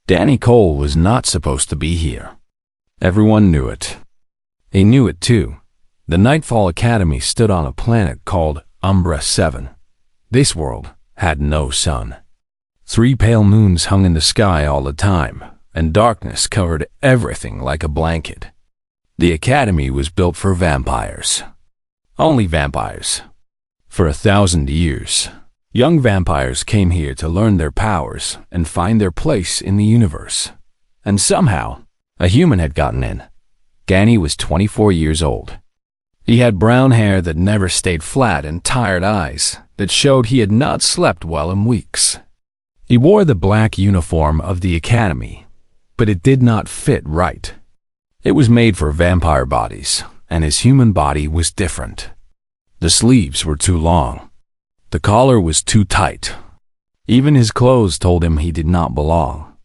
Danny Cole was not supposed to be here. Everyone knew it. He knew it too. The Nightfall Academy stood on a planet called Umbra 7. This world had no sun. 3 pale moons hung in the sky all the time, and darkness covered everything like a blanket. The academy was built for vampires. Only vampires. For 1,000 years, young vampires came here to learn their powers and find their place in the universe. And somehow, a human had gotten in. Danny was 24 years old. He had brown hair that never stayed flat and tired eyes that showed he had not slept well in weeks. He wore the black uniform of the academy, but it did not fit right. It was made for vampire bodies, and his human body was different. The sleeves were too long. The collar was too tight. Even his clothes told him he did not belong.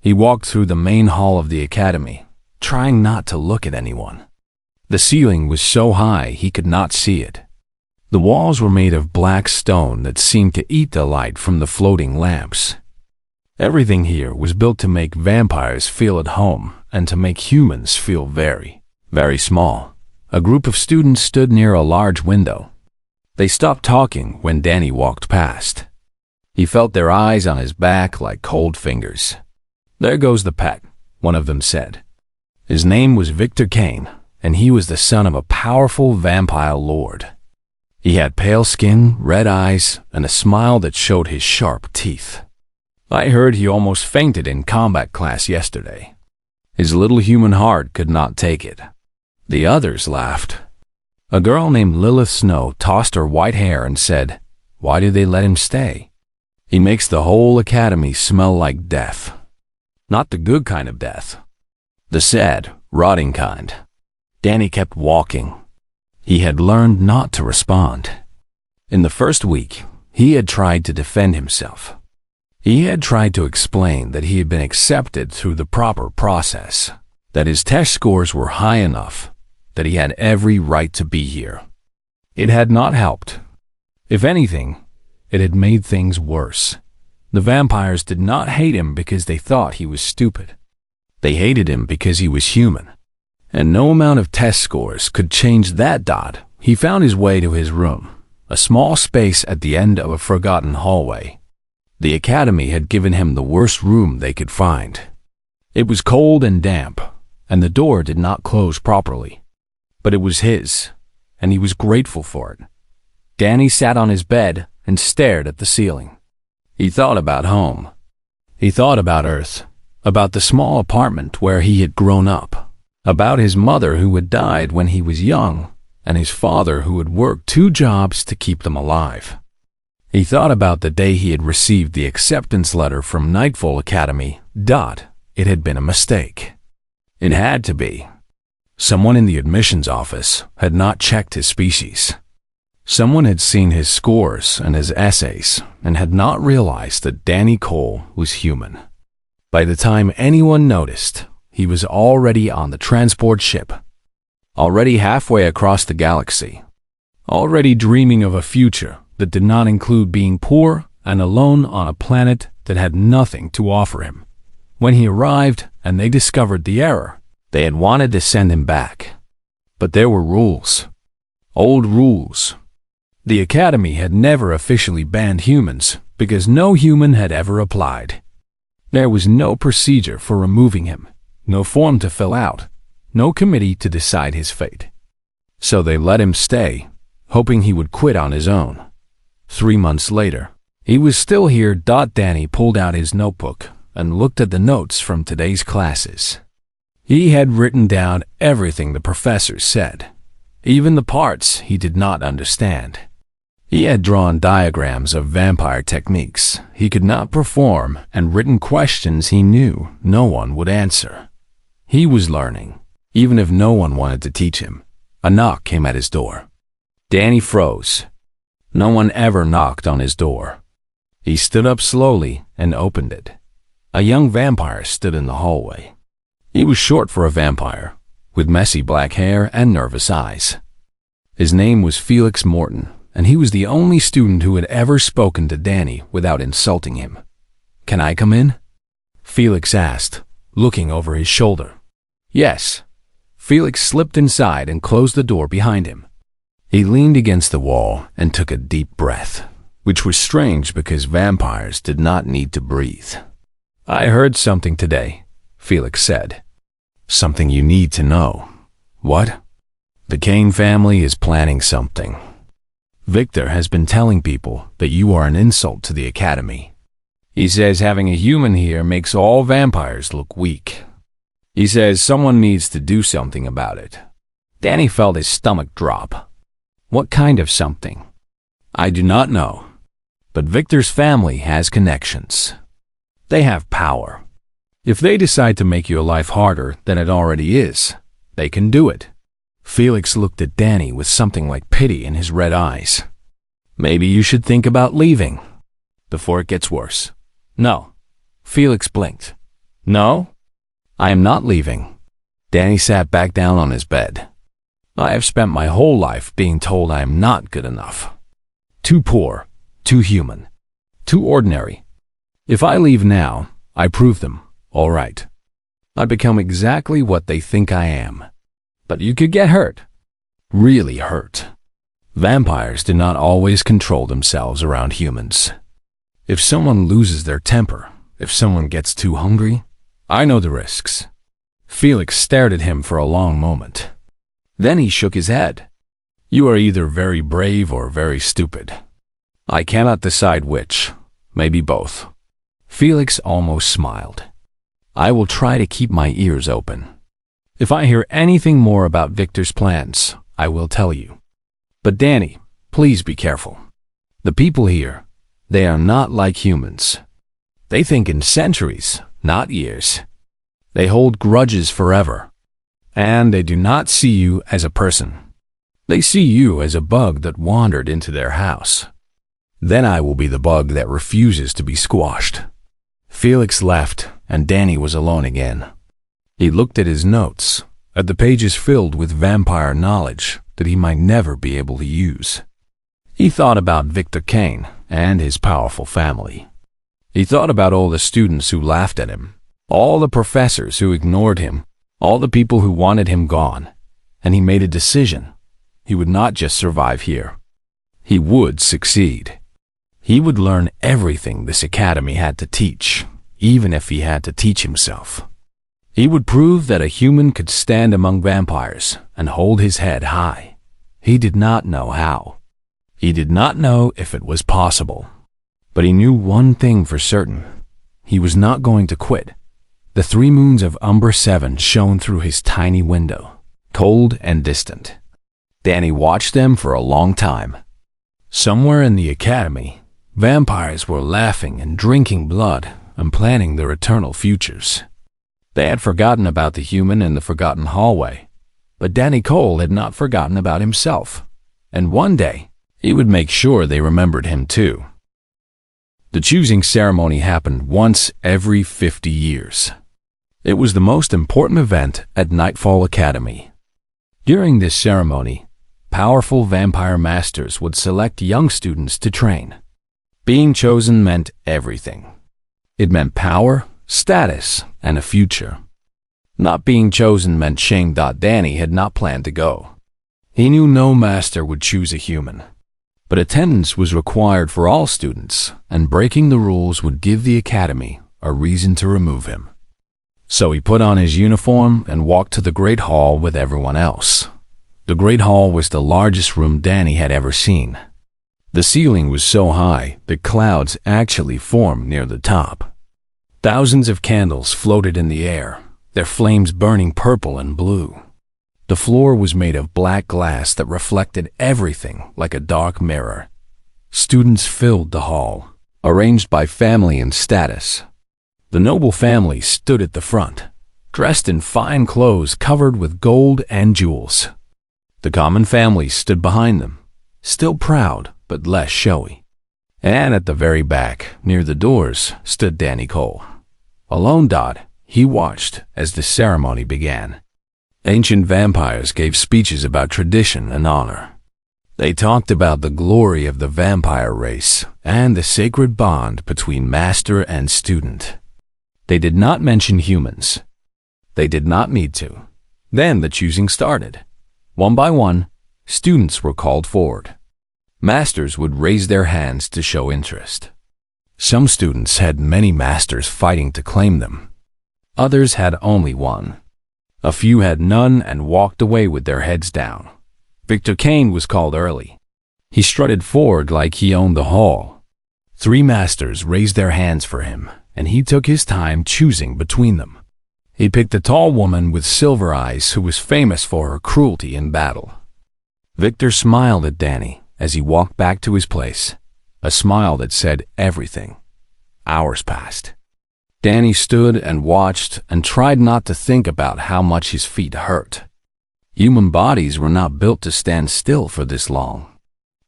He walked through the main hall of the academy, trying not to look at anyone. The ceiling was so high he could not see it. The walls were made of black stone that seemed to eat the light from the floating lamps. Everything here was built to make vampires feel at home and to make humans feel very, very small. A group of students stood near a large window. They stopped talking when Danny walked past. He felt their eyes on his back like cold fingers. "There goes the pet," one of them said. His name was Victor Kane, and he was the son of a powerful vampire lord. He had pale skin, red eyes, and a smile that showed his sharp teeth. "I heard he almost fainted in combat class yesterday." His little human heart could not take it. The others laughed. A girl named Lilith Snow tossed her white hair and said, "Why do they let him stay? He makes the whole academy smell like death. Not the good kind of death. The sad, rotting kind." Danny kept walking. He had learned not to respond. In the first week, he had tried to defend himself. He had tried to explain that he had been accepted through the proper process, that his test scores were high enough, that he had every right to be here. It had not helped. If anything, it had made things worse. The vampires did not hate him because they thought he was stupid. They hated him because he was human. And no amount of test scores could change that dot. He found his way to his room, a small space at the end of a forgotten hallway. The academy had given him the worst room they could find. It was cold and damp, and the door did not close properly. But it was his, and he was grateful for it. Danny sat on his bed and stared at the ceiling. He thought about home. He thought about Earth, about the small apartment where he had grown up, about his mother who had died when he was young, and his father who had worked 2 jobs to keep them alive. He thought about the day he had received the acceptance letter from Nightfall Academy. It had been a mistake. It had to be. Someone in the admissions office had not checked his species. Someone had seen his scores and his essays and had not realized that Danny Cole was human. By the time anyone noticed, he was already on the transport ship, already halfway across the galaxy, already dreaming of a future that did not include being poor and alone on a planet that had nothing to offer him. When he arrived and they discovered the error, they had wanted to send him back. But there were rules. Old rules. The Academy had never officially banned humans because no human had ever applied. There was no procedure for removing him, no form to fill out, no committee to decide his fate. So they let him stay, hoping he would quit on his own. 3 months later, he was still here. Danny pulled out his notebook and looked at the notes from today's classes. He had written down everything the professor said, even the parts he did not understand. He had drawn diagrams of vampire techniques he could not perform and written questions he knew no one would answer. He was learning, even if no one wanted to teach him. A knock came at his door. Danny froze. No one ever knocked on his door. He stood up slowly and opened it. A young vampire stood in the hallway. He was short for a vampire, with messy black hair and nervous eyes. His name was Felix Morton, and he was the only student who had ever spoken to Danny without insulting him. "Can I come in?" Felix asked, looking over his shoulder. Yes. Felix slipped inside and closed the door behind him. He leaned against the wall and took a deep breath, which was strange because vampires did not need to breathe. I heard something today, Felix said. Something you need to know. What? The Kane family is planning something. Victor has been telling people that you are an insult to the Academy. He says having a human here makes all vampires look weak. He says someone needs to do something about it. Danny felt his stomach drop. What kind of something? I do not know. But Victor's family has connections. They have power. If they decide to make your life harder than it already is, they can do it. Felix looked at Danny with something like pity in his red eyes. Maybe you should think about leaving before it gets worse. No. Felix blinked. No? I am not leaving. Danny sat back down on his bed. I have spent my whole life being told I am not good enough. Too poor, too human, too ordinary. If I leave now, I prove them, all right. I become exactly what they think I am. But you could get hurt. Really hurt. Vampires do not always control themselves around humans. If someone loses their temper, if someone gets too hungry, I know the risks. Felix stared at him for a long moment. Then he shook his head. You are either very brave or very stupid. I cannot decide which. Maybe both. Felix almost smiled. I will try to keep my ears open. If I hear anything more about Victor's plans, I will tell you. But Danny, please be careful. The people here, they are not like humans. They think in centuries, not years. They hold grudges forever. And they do not see you as a person. They see you as a bug that wandered into their house. Then I will be the bug that refuses to be squashed. Felix left, and Danny was alone again. He looked at his notes, at the pages filled with vampire knowledge that he might never be able to use. He thought about Victor Kane and his powerful family. He thought about all the students who laughed at him, all the professors who ignored him, all the people who wanted him gone, and he made a decision. He would not just survive here. He would succeed. He would learn everything this academy had to teach, even if he had to teach himself. He would prove that a human could stand among vampires and hold his head high. He did not know how. He did not know if it was possible. But he knew one thing for certain. He was not going to quit. The 3 moons of Umbra 7 shone through his tiny window, cold and distant. Danny watched them for a long time. Somewhere in the academy, vampires were laughing and drinking blood and planning their eternal futures. They had forgotten about the human in the forgotten hallway, but Danny Cole had not forgotten about himself, and one day he would make sure they remembered him too. The choosing ceremony happened once every 50 years. It was the most important event at Nightfall Academy. During this ceremony, powerful vampire masters would select young students to train. Being chosen meant everything. It meant power, status, and a future. Not being chosen meant shame. Danny had not planned to go. He knew no master would choose a human. But attendance was required for all students, and breaking the rules would give the academy a reason to remove him. So he put on his uniform and walked to the Great Hall with everyone else. The Great Hall was the largest room Danny had ever seen. The ceiling was so high that clouds actually formed near the top. Thousands of candles floated in the air, their flames burning purple and blue. The floor was made of black glass that reflected everything like a dark mirror. Students filled the hall, arranged by family and status. The noble family stood at the front, dressed in fine clothes covered with gold and jewels. The common family stood behind them, still proud but less showy. And at the very back, near the doors, stood Danny Cole. Alone, he watched as the ceremony began. Ancient vampires gave speeches about tradition and honor. They talked about the glory of the vampire race and the sacred bond between master and student. They did not mention humans. They did not need to. Then the choosing started. One by one, students were called forward. Masters would raise their hands to show interest. Some students had many masters fighting to claim them. Others had only one. A few had none and walked away with their heads down. Victor Kane was called early. He strutted forward like he owned the hall. 3 masters raised their hands for him, and he took his time choosing between them. He picked a tall woman with silver eyes who was famous for her cruelty in battle. Victor smiled at Danny as he walked back to his place, a smile that said everything. Hours passed. Danny stood and watched and tried not to think about how much his feet hurt. Human bodies were not built to stand still for this long.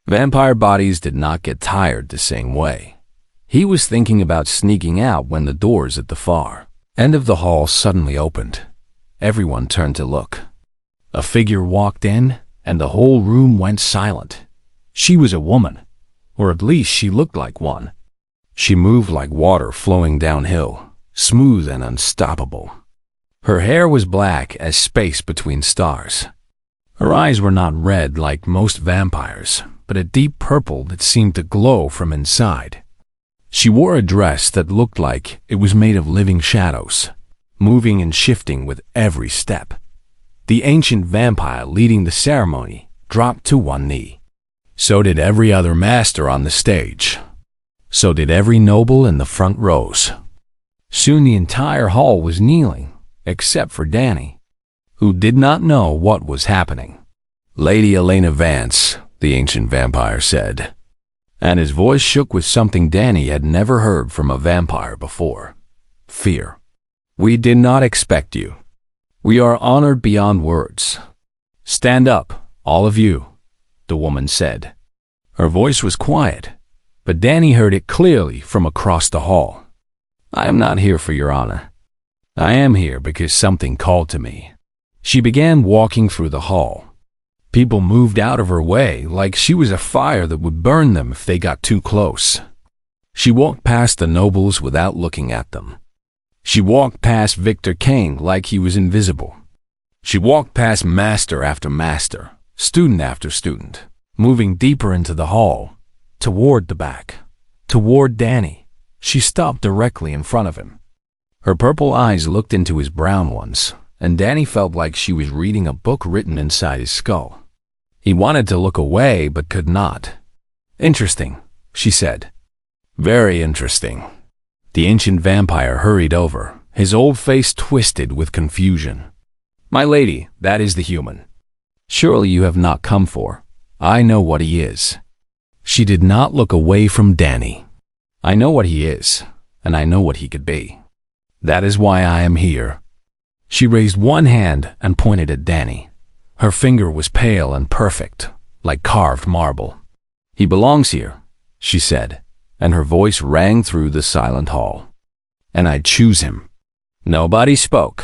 Vampire bodies did not get tired the same way. He was thinking about sneaking out when the doors at the far end of the hall suddenly opened. Everyone turned to look. A figure walked in, and the whole room went silent. She was a woman, or at least she looked like one. She moved like water flowing downhill, smooth and unstoppable. Her hair was black as space between stars. Her eyes were not red like most vampires, but a deep purple that seemed to glow from inside. She wore a dress that looked like it was made of living shadows, moving and shifting with every step. The ancient vampire leading the ceremony dropped to one knee. So did every other master on the stage. So did every noble in the front rows. Soon the entire hall was kneeling, except for Danny, who did not know what was happening. "Lady Elena Vance," the ancient vampire said, and his voice shook with something Danny had never heard from a vampire before: fear. "We did not expect you. We are honored beyond words. Stand up, all of you," the woman said. Her voice was quiet, but Danny heard it clearly from across the hall. "I am not here for your honor. I am here because something called to me." She began walking through the hall. People moved out of her way like she was a fire that would burn them if they got too close. She walked past the nobles without looking at them. She walked past Victor Kane like he was invisible. She walked past master after master, student after student, moving deeper into the hall, toward the back, toward Danny. She stopped directly in front of him. Her purple eyes looked into his brown ones, and Danny felt like she was reading a book written inside his skull. He wanted to look away but could not. "Interesting," she said. "Very interesting." The ancient vampire hurried over, his old face twisted with confusion. "My lady, that is the human. Surely you have not come for. I know what he is." She did not look away from Danny. "I know what he is, and I know what he could be. That is why I am here." She raised one hand and pointed at Danny. Her finger was pale and perfect, like carved marble. "He belongs here," she said, and her voice rang through the silent hall. "And I choose him." Nobody spoke.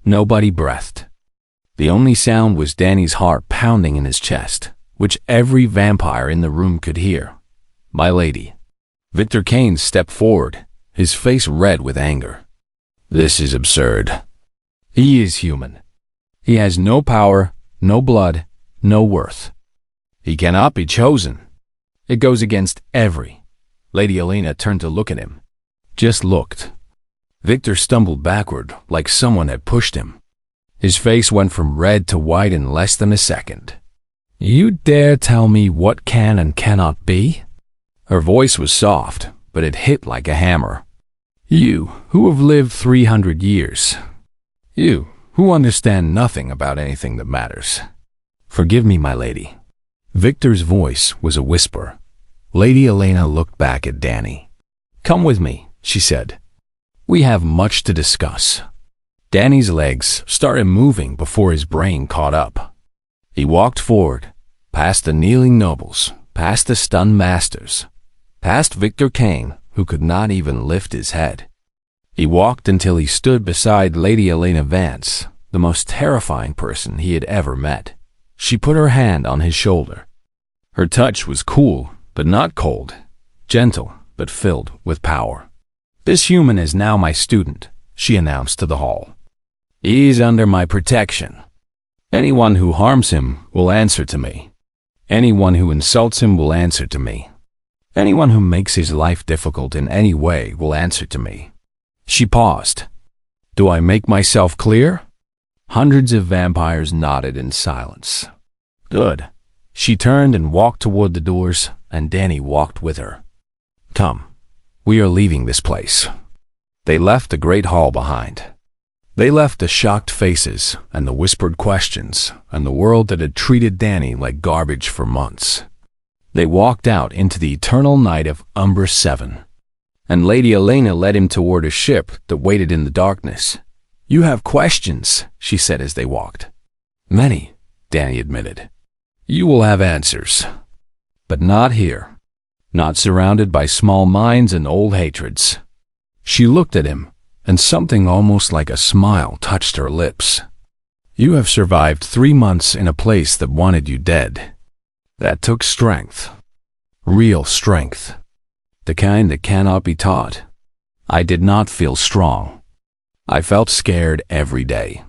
Nobody breathed. The only sound was Danny's heart pounding in his chest, which every vampire in the room could hear. "My lady." Victor Kane stepped forward, his face red with anger. "This is absurd. He is human. He has no power, no blood, no worth. He cannot be chosen. It goes against every." Lady Elena turned to look at him. Just looked. Victor stumbled backward like someone had pushed him. His face went from red to white in less than a second. "You dare tell me what can and cannot be?" Her voice was soft, but it hit like a hammer. "You, who have lived 300 years. You, who understand nothing about anything that matters. Forgive me, my lady." Victor's voice was a whisper. Lady Elena looked back at Danny. "Come with me," she said. "We have much to discuss." Danny's legs started moving before his brain caught up. He walked forward, past the kneeling nobles, past the stunned masters, past Victor Kane, who could not even lift his head. He walked until he stood beside Lady Elena Vance, the most terrifying person he had ever met. She put her hand on his shoulder. Her touch was cool, but not cold, gentle, but filled with power. This human is now my student, she announced to the hall. He's under my protection. Anyone who harms him will answer to me. Anyone who insults him will answer to me. Anyone who makes his life difficult in any way will answer to me. She paused. Do I make myself clear? Hundreds of vampires nodded in silence. Good. She turned and walked toward the doors, and Danny walked with her. Come, we are leaving this place. They left the great hall behind. They left the shocked faces and the whispered questions and the world that had treated Danny like garbage for months. They walked out into the eternal night of Umbra 7. And Lady Elena led him toward a ship that waited in the darkness. You have questions, she said as they walked. Many, Danny admitted. You will have answers. But not here. Not surrounded by small minds and old hatreds. She looked at him, and something almost like a smile touched her lips. You have survived 3 months in a place that wanted you dead. That took strength. Real strength. The kind that cannot be taught. I did not feel strong. I felt scared every day.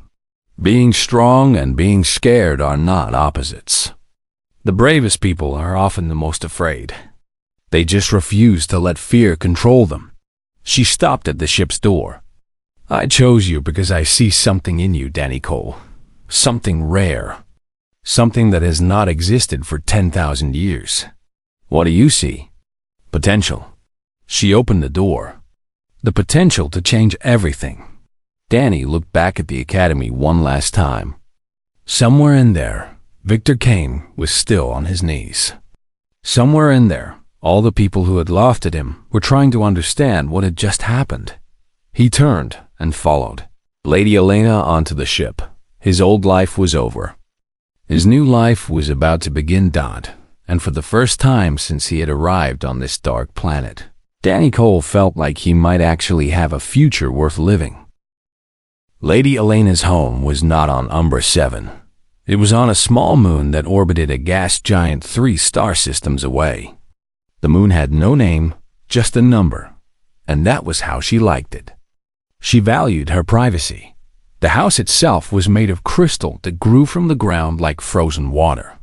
Being strong and being scared are not opposites. The bravest people are often the most afraid. They just refuse to let fear control them. She stopped at the ship's door. I chose you because I see something in you, Danny Cole. Something rare. Something that has not existed for 10,000 years. What do you see? Potential. She opened the door. The potential to change everything. Danny looked back at the academy one last time. Somewhere in there, Victor Kane was still on his knees. Somewhere in there, all the people who had laughed at him were trying to understand what had just happened. He turned and followed Lady Elena onto the ship. His old life was over. His new life was about to begin. And for the first time since he had arrived on this dark planet, Danny Cole felt like he might actually have a future worth living. Lady Elena's home was not on Umbra 7. It was on a small moon that orbited a gas giant 3 star systems away. The moon had no name, just a number, and that was how she liked it. She valued her privacy. The house itself was made of crystal that grew from the ground like frozen water.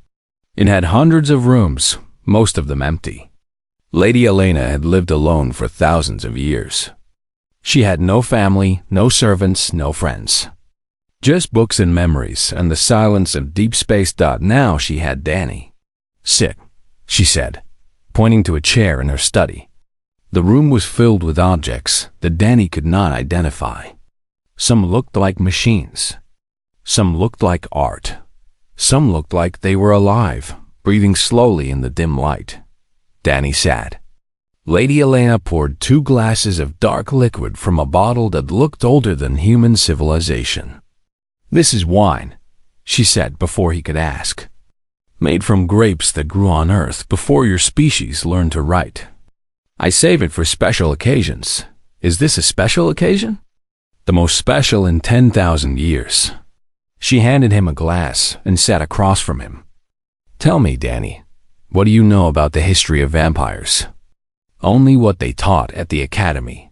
It had hundreds of rooms, most of them empty. Lady Elena had lived alone for thousands of years. She had no family, no servants, no friends. Just books and memories and the silence of deep space. Now she had Danny. Sit, she said, pointing to a chair in her study. The room was filled with objects that Danny could not identify. Some looked like machines. Some looked like art. Some looked like they were alive, breathing slowly in the dim light. Danny sat. Lady Elena poured 2 glasses of dark liquid from a bottle that looked older than human civilization. This is wine, she said before he could ask. Made from grapes that grew on Earth before your species learned to write. I save it for special occasions. Is this a special occasion? The most special in 10,000 years. She handed him a glass and sat across from him. Tell me, Danny, what do you know about the history of vampires? Only what they taught at the academy.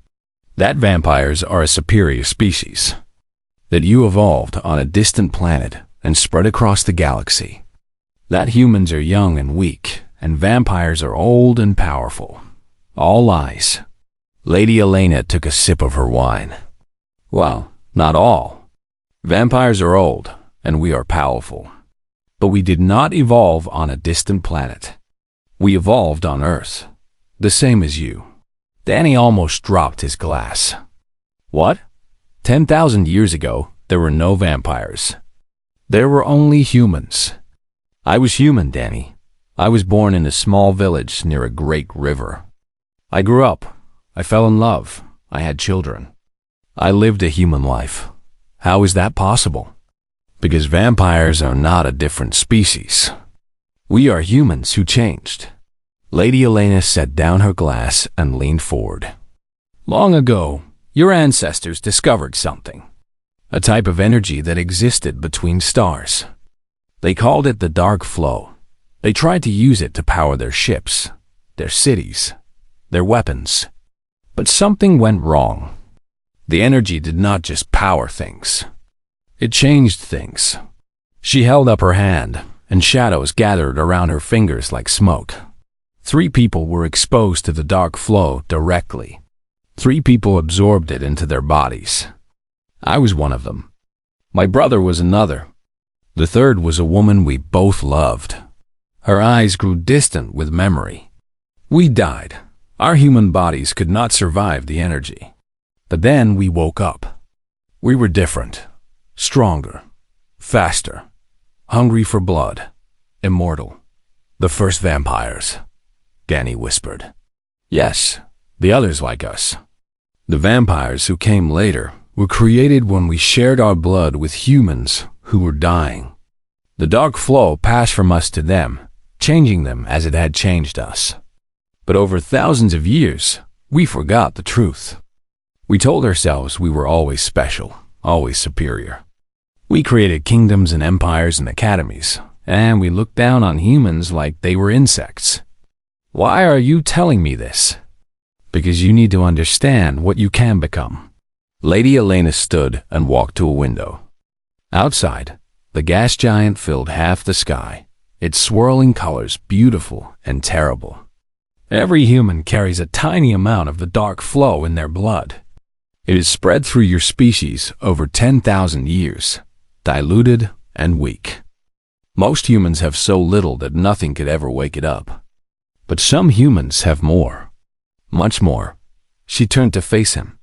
That vampires are a superior species. That you evolved on a distant planet and spread across the galaxy. That humans are young and weak, and vampires are old and powerful. All lies. Lady Elena took a sip of her wine. Well, not all. Vampires are old, and we are powerful. But we did not evolve on a distant planet. We evolved on Earth. The same as you. Danny almost dropped his glass. What? 10,000 years ago, there were no vampires. There were only humans. I was human, Danny. I was born in a small village near a great river. I grew up. I fell in love. I had children. I lived a human life. How is that possible? Because vampires are not a different species. We are humans who changed. Lady Elena set down her glass and leaned forward. Long ago, your ancestors discovered something. A type of energy that existed between stars. They called it the dark flow. They tried to use it to power their ships, their cities, their weapons. But something went wrong. The energy did not just power things. It changed things. She held up her hand, and shadows gathered around her fingers like smoke. 3 people were exposed to the dark flow directly. 3 people absorbed it into their bodies. I was one of them. My brother was another. The third was a woman we both loved. Her eyes grew distant with memory. We died. Our human bodies could not survive the energy. But then we woke up. We were different, stronger, faster, hungry for blood, immortal. The first vampires, Danny whispered. Yes, the others like us. The vampires who came later were created when we shared our blood with humans who were dying. The dark flow passed from us to them, changing them as it had changed us. But over thousands of years, we forgot the truth. We told ourselves we were always special, always superior. We created kingdoms and empires and academies, and we looked down on humans like they were insects. Why are you telling me this? Because you need to understand what you can become. Lady Elena stood and walked to a window. Outside, the gas giant filled half the sky, its swirling colors beautiful and terrible. Every human carries a tiny amount of the dark flow in their blood. It is spread through your species over 10,000 years, diluted and weak. Most humans have so little that nothing could ever wake it up. But some humans have more. Much more. She turned to face him.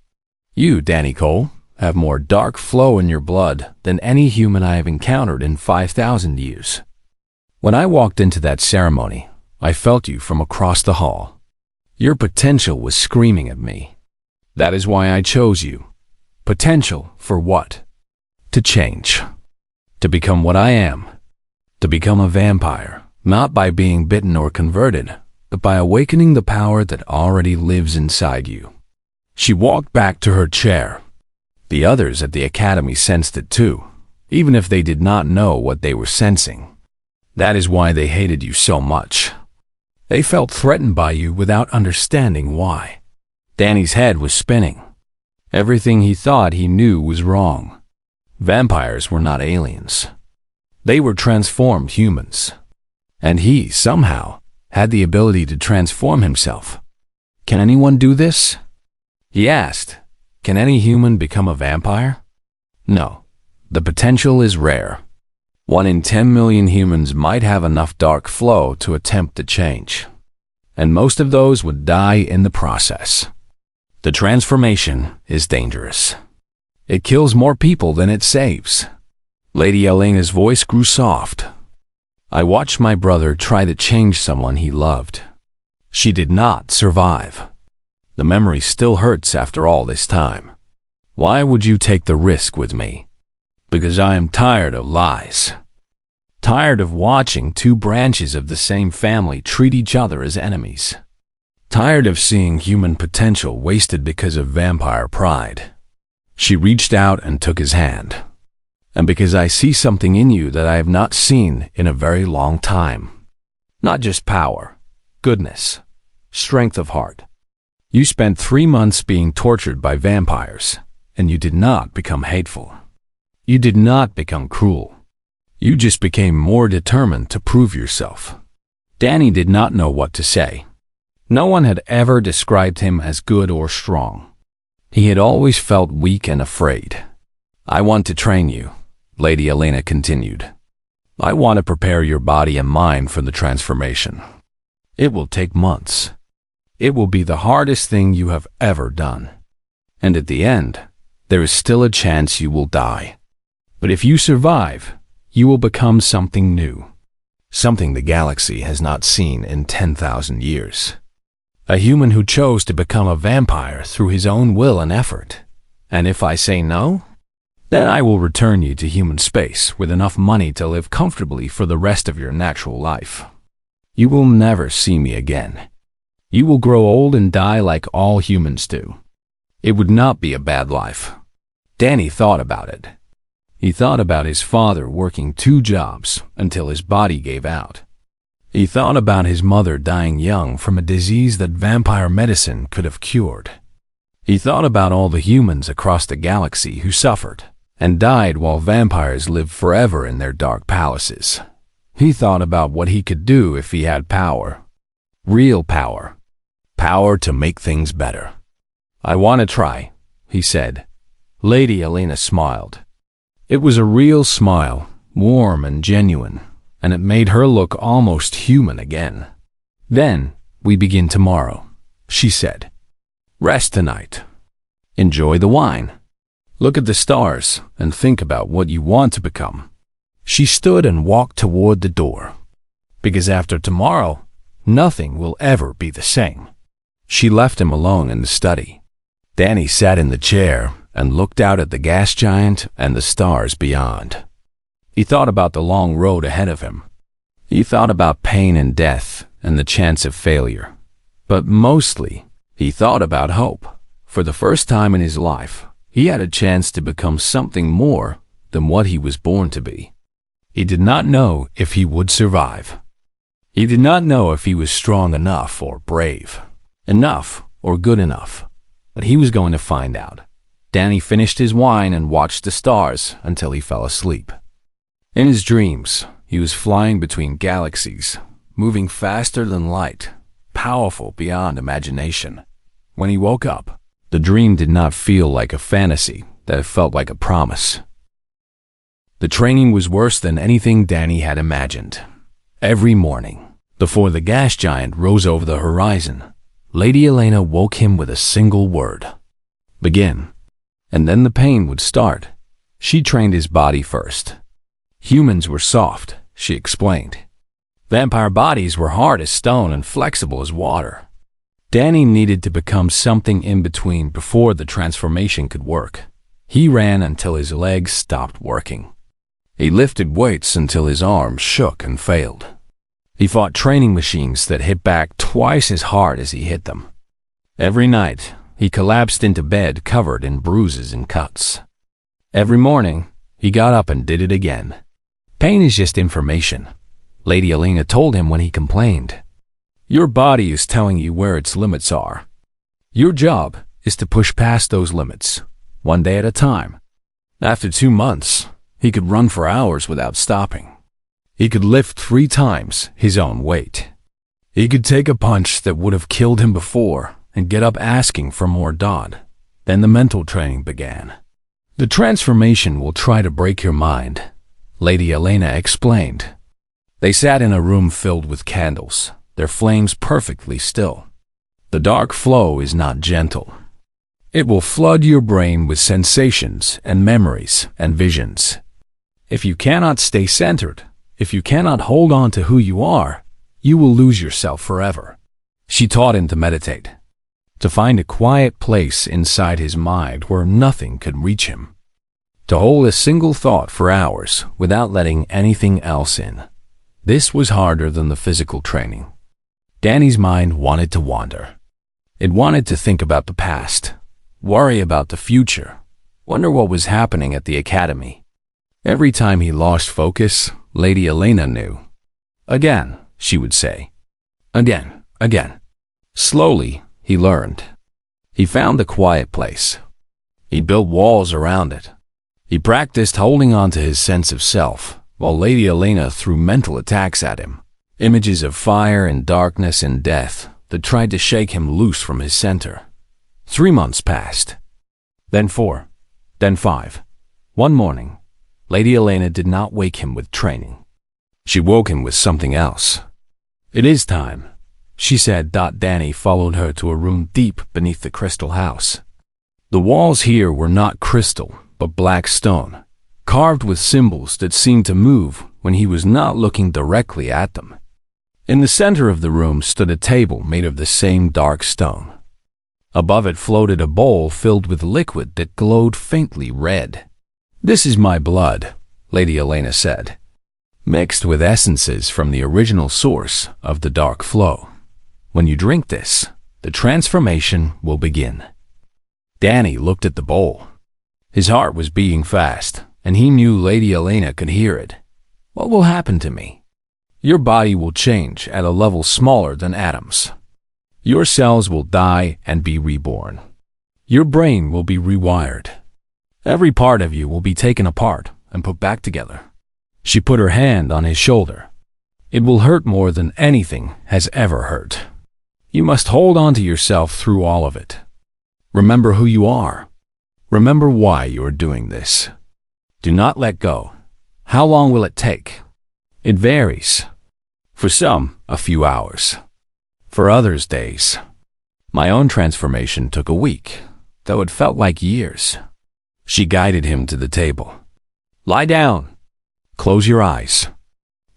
You, Danny Cole, have more dark flow in your blood than any human I have encountered in 5,000 years. When I walked into that ceremony, I felt you from across the hall. Your potential was screaming at me. That is why I chose you. Potential for what? To change. To become what I am. To become a vampire, not by being bitten or converted, but by awakening the power that already lives inside you. She walked back to her chair. The others at the academy sensed it too, even if they did not know what they were sensing. That is why they hated you so much. They felt threatened by you without understanding why. Danny's head was spinning. Everything he thought he knew was wrong. Vampires were not aliens. They were transformed humans. And he, somehow, had the ability to transform himself. Can anyone do this? He asked. Can any human become a vampire? No. The potential is rare. 1 in 10 million humans might have enough dark flow to attempt to change. And most of those would die in the process. The transformation is dangerous. It kills more people than it saves. Lady Elena's voice grew soft. I watched my brother try to change someone he loved. She did not survive. The memory still hurts after all this time. Why would you take the risk with me? Because I am tired of lies. Tired of watching 2 branches of the same family treat each other as enemies. Tired of seeing human potential wasted because of vampire pride. She reached out and took his hand. And because I see something in you that I have not seen in a very long time. Not just power, goodness, strength of heart. You spent 3 months being tortured by vampires, and you did not become hateful. You did not become cruel. You just became more determined to prove yourself. Danny did not know what to say. No one had ever described him as good or strong. He had always felt weak and afraid. I want to train you, Lady Elena continued. I want to prepare your body and mind for the transformation. It will take months. It will be the hardest thing you have ever done. And at the end, there is still a chance you will die. But if you survive, you will become something new. Something the galaxy has not seen in 10,000 years. A human who chose to become a vampire through his own will and effort. And if I say no, then I will return you to human space with enough money to live comfortably for the rest of your natural life. You will never see me again. You will grow old and die like all humans do. It would not be a bad life. Danny thought about it. He thought about his father working 2 jobs until his body gave out. He thought about his mother dying young from a disease that vampire medicine could have cured. He thought about all the humans across the galaxy who suffered and died while vampires lived forever in their dark palaces. He thought about what he could do if he had power. Real power. Power to make things better. "I want to try," he said. Lady Elena smiled. It was a real smile, warm and genuine, and it made her look almost human again. "Then, we begin tomorrow," she said. "Rest tonight. Enjoy the wine. Look at the stars and think about what you want to become." She stood and walked toward the door. "Because after tomorrow, nothing will ever be the same." She left him alone in the study. Danny sat in the chair and looked out at the gas giant and the stars beyond. He thought about the long road ahead of him. He thought about pain and death and the chance of failure. But mostly, he thought about hope. For the first time in his life, he had a chance to become something more than what he was born to be. He did not know if he would survive. He did not know if he was strong enough or brave, enough or good enough. But he was going to find out. Danny finished his wine and watched the stars until he fell asleep. In his dreams, he was flying between galaxies, moving faster than light, powerful beyond imagination. When he woke up, the dream did not feel like a fantasy, that felt like a promise. The training was worse than anything Danny had imagined. Every morning, before the gas giant rose over the horizon, Lady Elena woke him with a single word: begin. And then the pain would start. She trained his body first. Humans were soft, she explained. Vampire bodies were hard as stone and flexible as water. Danny needed to become something in between before the transformation could work. He ran until his legs stopped working. He lifted weights until his arms shook and failed. He fought training machines that hit back twice as hard as he hit them. Every night, he collapsed into bed covered in bruises and cuts. Every morning, he got up and did it again. Pain is just information, Lady Elena told him when he complained. Your body is telling you where its limits are. Your job is to push past those limits, one day at a time. After 2 months, he could run for hours without stopping. He could lift 3 times his own weight. He could take a punch that would have killed him before and get up asking for more Dodd. Then the mental training began. The transformation will try to break your mind, Lady Elena explained. They sat in a room filled with candles, their flames perfectly still. The dark flow is not gentle. It will flood your brain with sensations and memories and visions. If you cannot stay centered, if you cannot hold on to who you are, you will lose yourself forever. She taught him to meditate, to find a quiet place inside his mind where nothing could reach him, to hold a single thought for hours without letting anything else in. This was harder than the physical training. Danny's mind wanted to wander. It wanted to think about the past, worry about the future, wonder what was happening at the academy. Every time he lost focus, Lady Elena knew. Again, she would say. Again, again. Slowly, he learned. He found a quiet place. He built walls around it. He practiced holding on to his sense of self, while Lady Elena threw mental attacks at him. Images of fire and darkness and death that tried to shake him loose from his center. 3 months passed. Then 4. Then 5. One morning, Lady Elena did not wake him with training. She woke him with something else. It is time, she said. Danny followed her to a room deep beneath the crystal house. The walls here were not crystal, but black stone, carved with symbols that seemed to move when he was not looking directly at them. In the center of the room stood a table made of the same dark stone. Above it floated a bowl filled with liquid that glowed faintly red. This is my blood, Lady Elena said, mixed with essences from the original source of the dark flow. When you drink this, the transformation will begin. Danny looked at the bowl. His heart was beating fast, and he knew Lady Elena could hear it. What will happen to me? Your body will change at a level smaller than atoms. Your cells will die and be reborn. Your brain will be rewired. Every part of you will be taken apart and put back together. She put her hand on his shoulder. It will hurt more than anything has ever hurt. You must hold on to yourself through all of it. Remember who you are. Remember why you are doing this. Do not let go. How long will it take? It varies. For some, a few hours. For others, days. My own transformation took a week, though it felt like years. She guided him to the table. Lie down. Close your eyes.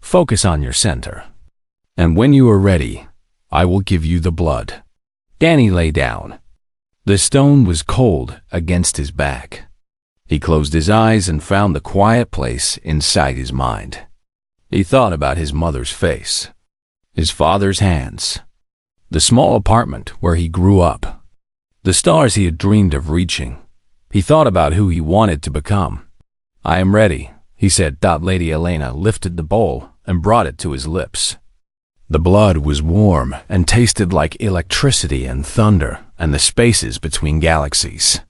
Focus on your center. And when you are ready, I will give you the blood. Danny lay down. The stone was cold against his back. He closed his eyes and found the quiet place inside his mind. He thought about his mother's face, his father's hands, the small apartment where he grew up, the stars he had dreamed of reaching. He thought about who he wanted to become. I am ready, he said. Lady Elena lifted the bowl and brought it to his lips. The blood was warm and tasted like electricity and thunder and the spaces between galaxies.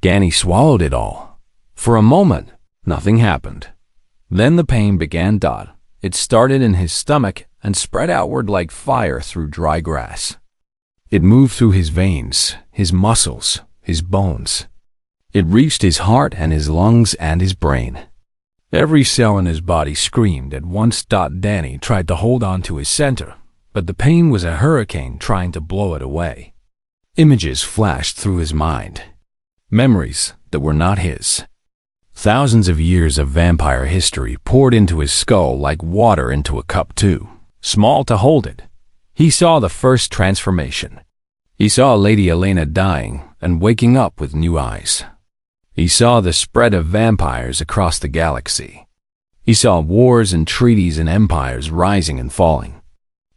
Danny swallowed it all. For a moment, nothing happened. Then the pain began. It started in his stomach and spread outward like fire through dry grass. It moved through his veins, his muscles, his bones. It reached his heart and his lungs and his brain. Every cell in his body screamed at once. Danny tried to hold on to his center, but the pain was a hurricane trying to blow it away. Images flashed through his mind. Memories that were not his. Thousands of years of vampire history poured into his skull like water into a cup too small to hold it. He saw the first transformation. He saw Lady Elena dying and waking up with new eyes. He saw the spread of vampires across the galaxy. He saw wars and treaties and empires rising and falling.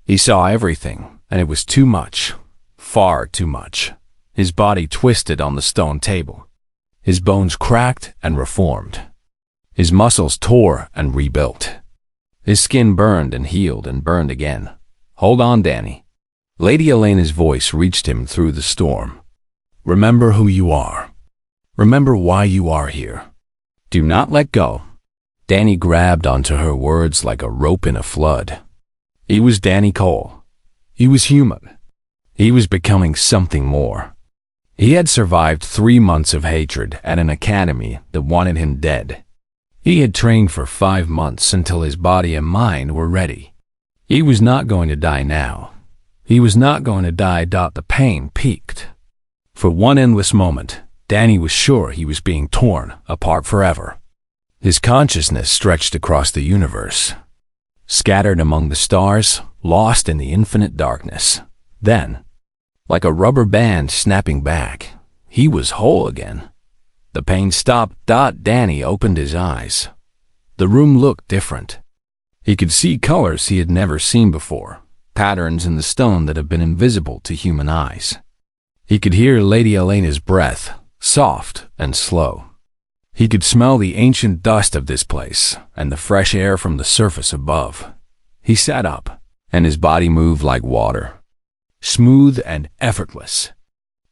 He saw everything, and it was too much, far too much. His body twisted on the stone table. His bones cracked and reformed. His muscles tore and rebuilt. His skin burned and healed and burned again. Hold on, Danny. Lady Elena's voice reached him through the storm. Remember who you are. Remember why you are here. Do not let go. Danny grabbed onto her words like a rope in a flood. He was Danny Cole. He was human. He was becoming something more. He had survived 3 months of hatred at an academy that wanted him dead. He had trained for 5 months until his body and mind were ready. He was not going to die now. He was not going to die. The pain peaked. For one endless moment, Danny was sure he was being torn apart forever. His consciousness stretched across the universe, scattered among the stars, lost in the infinite darkness. Then, like a rubber band snapping back, he was whole again. The pain stopped. Danny opened his eyes. The room looked different. He could see colors he had never seen before, patterns in the stone that had been invisible to human eyes. He could hear Lady Elena's breath, soft and slow. He could smell the ancient dust of this place and the fresh air from the surface above. He sat up, and his body moved like water, smooth and effortless.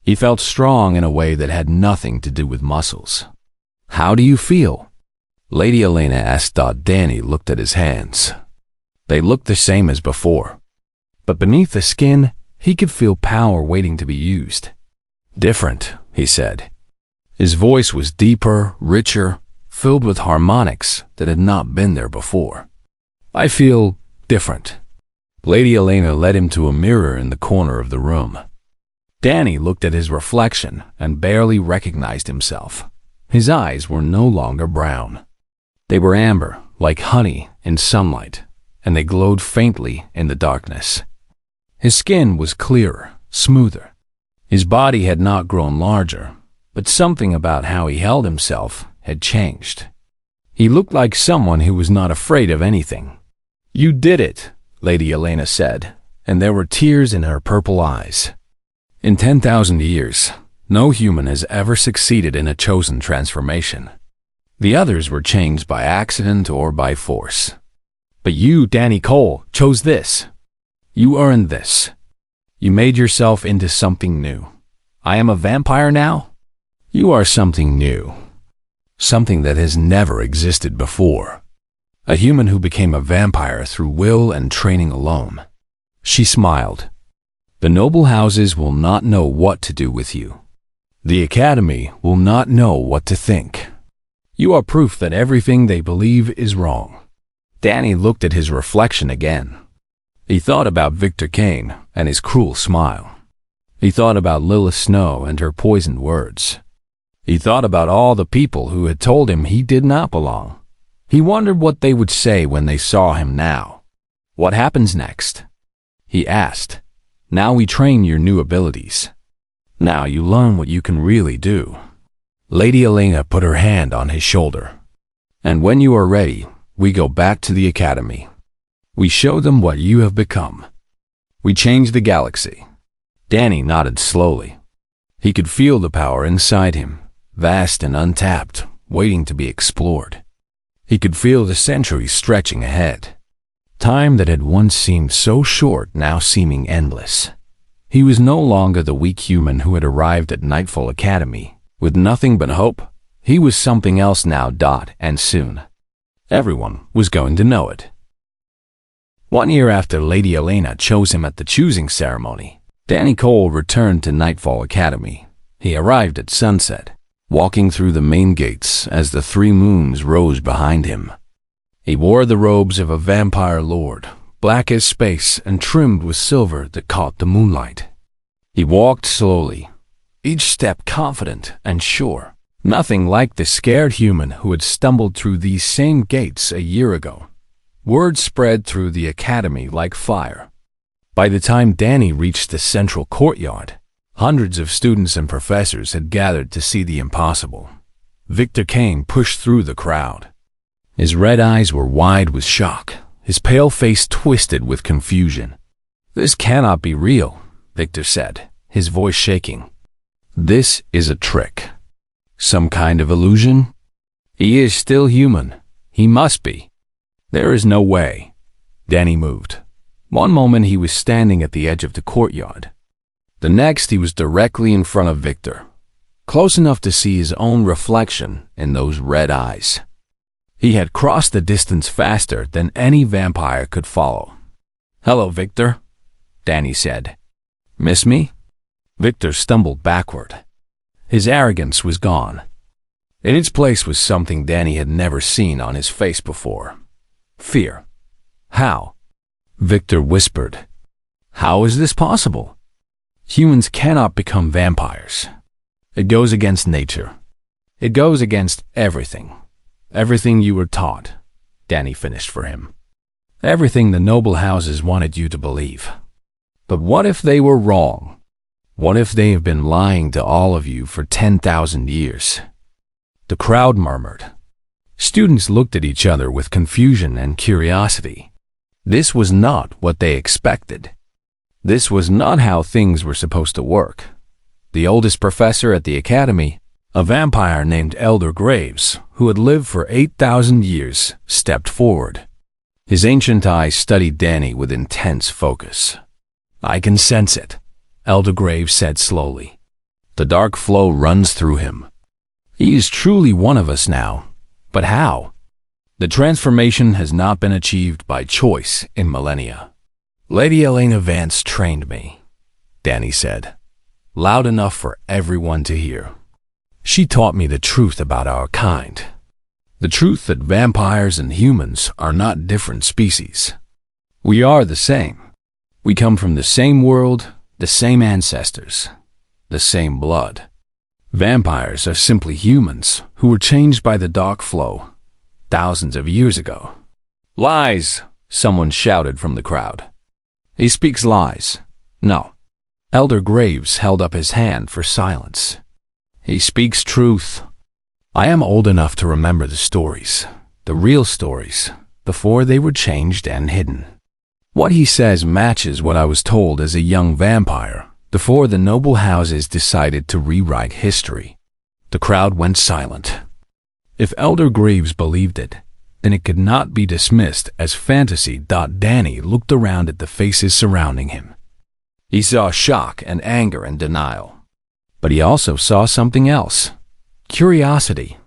He felt strong in a way that had nothing to do with muscles. How do you feel? Lady Elena asked. Danny looked at his hands. They looked the same as before, but beneath the skin, he could feel power waiting to be used. Different, he said. His voice was deeper, richer, filled with harmonics that had not been there before. I feel different. Lady Elena led him to a mirror in the corner of the room. Danny looked at his reflection and barely recognized himself. His eyes were no longer brown. They were amber, like honey in sunlight, and they glowed faintly in the darkness. His skin was clearer, smoother. His body had not grown larger, but something about how he held himself had changed. He looked like someone who was not afraid of anything. You did it, Lady Elena said, and there were tears in her purple eyes. In 10,000 years, no human has ever succeeded in a chosen transformation. The others were changed by accident or by force. But you, Danny Cole, chose this. You earned this. You made yourself into something new. I am a vampire now? You are something new. Something that has never existed before. A human who became a vampire through will and training alone. She smiled. The noble houses will not know what to do with you. The academy will not know what to think. You are proof that everything they believe is wrong. Danny looked at his reflection again. He thought about Victor Kane and his cruel smile. He thought about Lilith Snow and her poisoned words. He thought about all the people who had told him he did not belong. He wondered what they would say when they saw him now. What happens next? He asked. Now we train your new abilities. Now you learn what you can really do. Lady Elena put her hand on his shoulder. And when you are ready, we go back to the academy. We show them what you have become. We change the galaxy. Danny nodded slowly. He could feel the power inside him, vast and untapped, waiting to be explored. He could feel the centuries stretching ahead. Time that had once seemed so short now seeming endless. He was no longer the weak human who had arrived at Nightfall Academy with nothing but hope. He was something else now. And soon, everyone was going to know it. 1 year after Lady Elena chose him at the choosing ceremony, Danny Cole returned to Nightfall Academy. He arrived at sunset, walking through the main gates as the 3 moons rose behind him. He wore the robes of a vampire lord, black as space and trimmed with silver that caught the moonlight. He walked slowly, each step confident and sure, nothing like the scared human who had stumbled through these same gates a year ago. Word spread through the academy like fire. By the time Danny reached the central courtyard, hundreds of students and professors had gathered to see the impossible. Victor Kane pushed through the crowd. His red eyes were wide with shock, his pale face twisted with confusion. This cannot be real, Victor said, his voice shaking. This is a trick. Some kind of illusion? He is still human. He must be. There is no way. Danny moved. One moment he was standing at the edge of the courtyard. The next he was directly in front of Victor, close enough to see his own reflection in those red eyes. He had crossed the distance faster than any vampire could follow. Hello, Victor, Danny said. Miss me? Victor stumbled backward. His arrogance was gone. In its place was something Danny had never seen on his face before. Fear. How? Victor whispered. How is this possible? Humans cannot become vampires. It goes against nature. It goes against everything. Everything you were taught, Danny finished for him. Everything the noble houses wanted you to believe. But what if they were wrong? What if they have been lying to all of you for 10,000 years? The crowd murmured. Students looked at each other with confusion and curiosity. This was not what they expected. This was not how things were supposed to work. The oldest professor at the academy, a vampire named Elder Graves, who had lived for 8,000 years, stepped forward. His ancient eyes studied Danny with intense focus. I can sense it, Elder Graves said slowly. The dark flow runs through him. He is truly one of us now. But how? The transformation has not been achieved by choice in millennia. Lady Elena Vance trained me, Danny said, loud enough for everyone to hear. She taught me the truth about our kind. The truth that vampires and humans are not different species. We are the same. We come from the same world, the same ancestors, the same blood. Vampires are simply humans who were changed by the dark flow thousands of years ago. Lies, someone shouted from the crowd. He speaks lies. No. Elder Graves held up his hand for silence. He speaks truth. I am old enough to remember the stories, the real stories, before they were changed and hidden. What he says matches what I was told as a young vampire before the noble houses decided to rewrite history. The crowd went silent. If Elder Graves believed it, then it could not be dismissed as fantasy. Danny looked around at the faces surrounding him. He saw shock and anger and denial. But he also saw something else. Curiosity,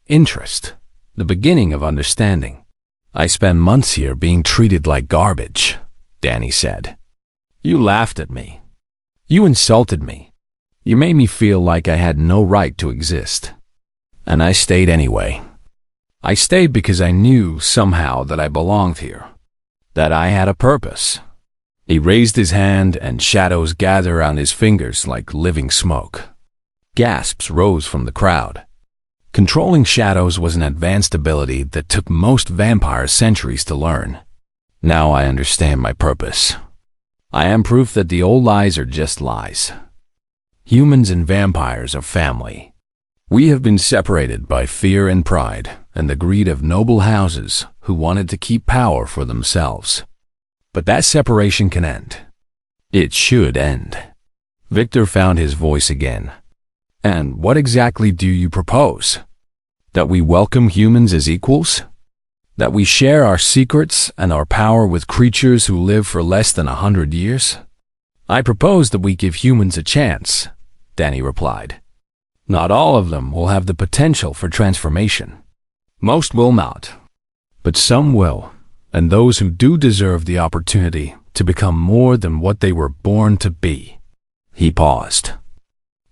interest, the beginning of understanding. "I spent months here being treated like garbage," Danny said. "You laughed at me. You insulted me. You made me feel like I had no right to exist. And I stayed anyway. I stayed because I knew somehow that I belonged here, that I had a purpose." He raised his hand and shadows gathered around his fingers like living smoke. Gasps rose from the crowd. Controlling shadows was an advanced ability that took most vampires centuries to learn. "Now I understand my purpose. I am proof that the old lies are just lies. Humans and vampires are family. We have been separated by fear and pride and the greed of noble houses who wanted to keep power for themselves. But that separation can end. It should end." Victor found his voice again. "And what exactly do you propose? That we welcome humans as equals? That we share our secrets and our power with creatures who live for less than 100 years? "I propose that we give humans a chance," Danny replied. "Not all of them will have the potential for transformation. Most will not. But some will, and those who do deserve the opportunity to become more than what they were born to be." He paused.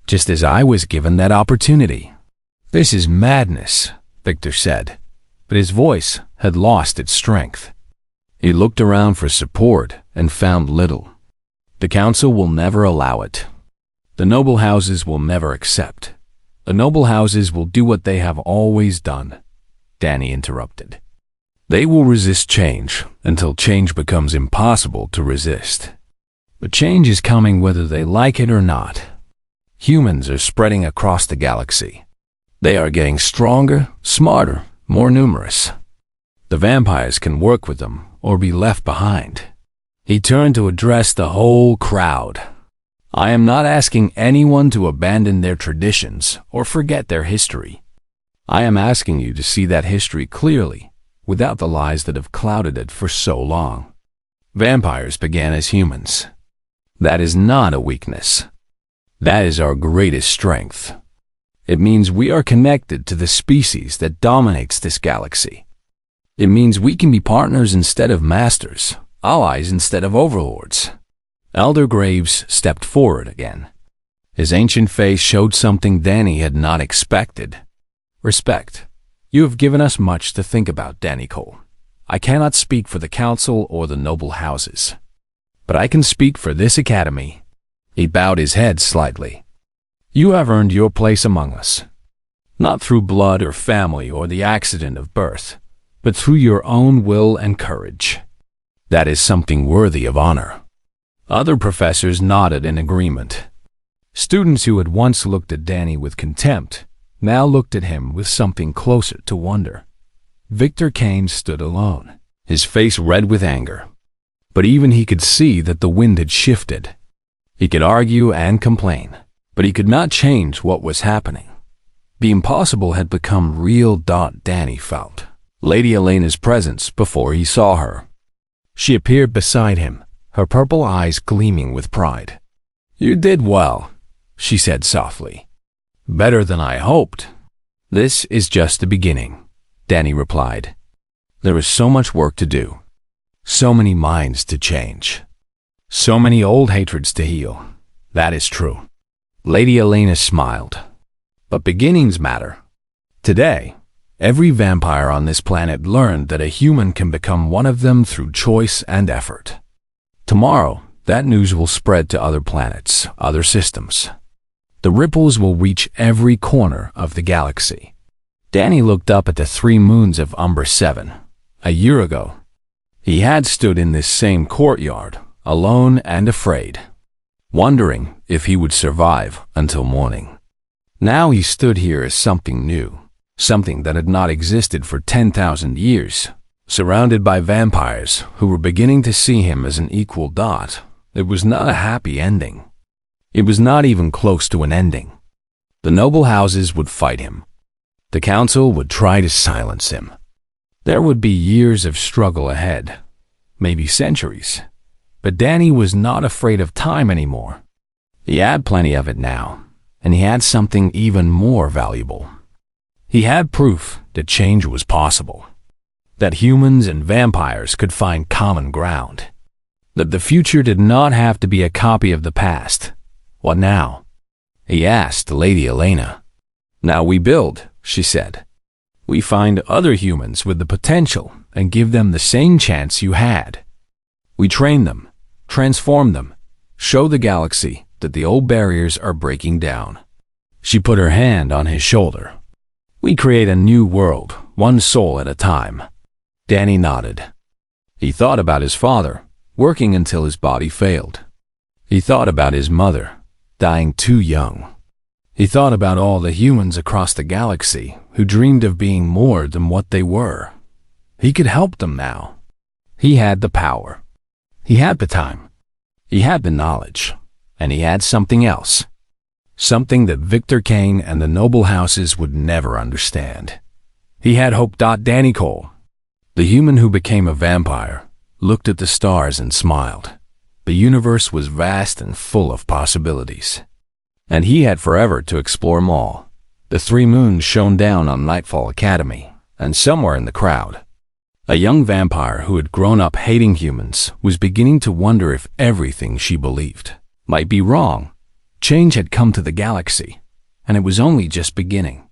"Just as I was given that opportunity." "This is madness," Victor said, but his voice had lost its strength. He looked around for support and found little. "The council will never allow it. The noble houses will never accept. The noble houses will do what they have always done," Danny interrupted. "They will resist change until change becomes impossible to resist. But change is coming whether they like it or not. Humans are spreading across the galaxy. They are getting stronger, smarter, more numerous. The vampires can work with them or be left behind." He turned to address the whole crowd. "I am not asking anyone to abandon their traditions or forget their history. I am asking you to see that history clearly, without the lies that have clouded it for so long. Vampires began as humans. That is not a weakness. That is our greatest strength. It means we are connected to the species that dominates this galaxy. It means we can be partners instead of masters, allies instead of overlords." Elder Graves stepped forward again. His ancient face showed something Danny had not expected. "Respect. You have given us much to think about, Danny Cole. I cannot speak for the council or the noble houses. But I can speak for this academy." He bowed his head slightly. "You have earned your place among us. Not through blood or family or the accident of birth, but through your own will and courage. That is something worthy of honor." Other professors nodded in agreement. Students who had once looked at Danny with contempt now looked at him with something closer to wonder. Victor Kane stood alone, his face red with anger. But even he could see that the wind had shifted. He could argue and complain, but he could not change what was happening. The impossible had become real. Danny felt Lady Elena's presence before he saw her. She appeared beside him, her purple eyes gleaming with pride. "You did well," she said softly. "Better than I hoped." "This is just the beginning," Danny replied. "There is so much work to do, so many minds to change, so many old hatreds to heal. That is true." Lady Elena smiled. "But beginnings matter. Today, every vampire on this planet learned that a human can become one of them through choice and effort. Tomorrow, that news will spread to other planets, other systems. The ripples will reach every corner of the galaxy." Danny looked up at the 3 moons of Umbra 7. A year ago, he had stood in this same courtyard, alone and afraid, wondering if he would survive until morning. Now he stood here as something new, something that had not existed for 10,000 years, surrounded by vampires who were beginning to see him as an equal. It was not a happy ending. It was not even close to an ending. The noble houses would fight him. The council would try to silence him. There would be years of struggle ahead, maybe centuries. But Danny was not afraid of time anymore. He had plenty of it now, And he had something even more valuable. He had proof that change was possible, that humans and vampires could find common ground, that the future did not have to be a copy of the past. What now? He asked Lady Elena. Now we build, she said. We find other humans with the potential and give them the same chance you had. We train them, transform them, show the galaxy that the old barriers are breaking down. She put her hand on his shoulder. We create a new world, one soul at a time. Danny nodded. He thought about his father, working until his body failed. He thought about his mother, dying too young. He thought about all the humans across the galaxy who dreamed of being more than what they were. He could help them now. He had the power. He had the time. He had the knowledge. And he had something else. Something that Victor Kane and the noble houses would never understand. He had hope. Danny Cole, the human who became a vampire, looked at the stars and smiled. The universe was vast and full of possibilities. And he had forever to explore them all. The 3 moons shone down on Nightfall Academy, and somewhere in the crowd, a young vampire who had grown up hating humans was beginning to wonder if everything she believed might be wrong. Change had come to the galaxy, and it was only just beginning.